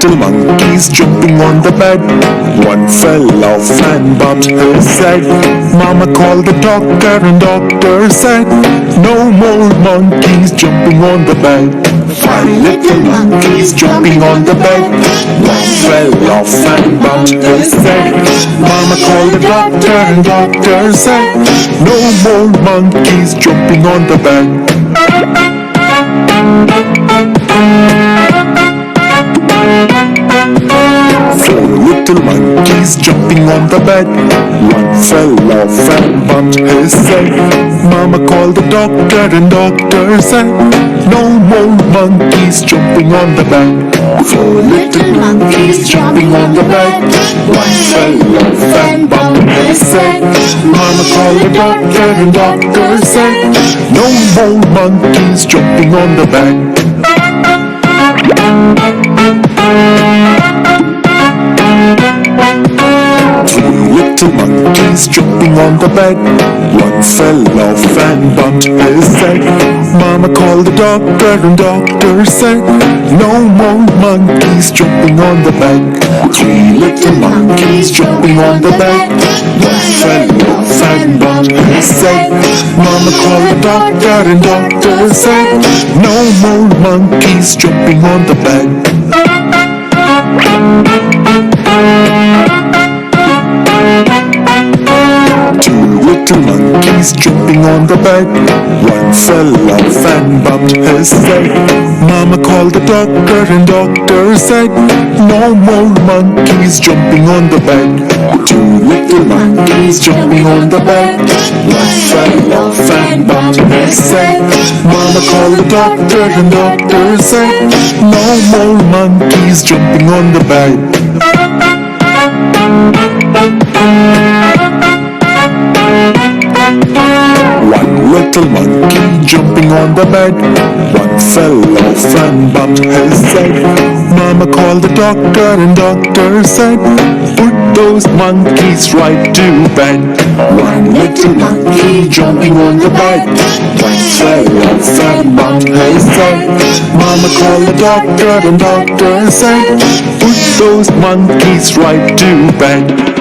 little monkeys jumping on the bed. One fell off and bumped his head. Mama called the doctor and doctor said, no more monkeys jumping on the bed. Five little monkeys jumping on the bed. One fell off and bumped his head. Mama called the doctor and doctor said, no more monkeys jumping on the bed. Four little monkeys jumping on the bed. One fell off and bumped his head. Mama called the doctor and doctor said, no more monkeys jumping on the bed. Four little monkeys jumping on the bed. One fell off and bumped his head. Mama called the doctor and doctor said, no more monkeys jumping on the bed. Three little monkeys jumping on the bed. One fell off and bumped his head. Mama called the doctor and doctor said, no more monkeys jumping on the bed. Three little monkeys jumping on the bed. One fell off and bumped his head. Mama called the doctor and doctor said, no more monkeys jumping on the bed. Two little monkeys jumping on the bed. One fell off and bumped his head. Mama called the doctor and doctor said, no more monkeys jumping on the bed. Two little monkeys jumping on the bed. One fell off and bumped his head. Mama called the doctor and doctor said, no more monkeys jumping on the bed. One little monkey jumping on the bed. One fell off and bumped his head. Mama called the doctor and doctor said, put those monkeys right to bed. One little monkey jumping on the bed. One fell off and bumped his head. Mama called the doctor and doctor said, put those monkeys right to bed.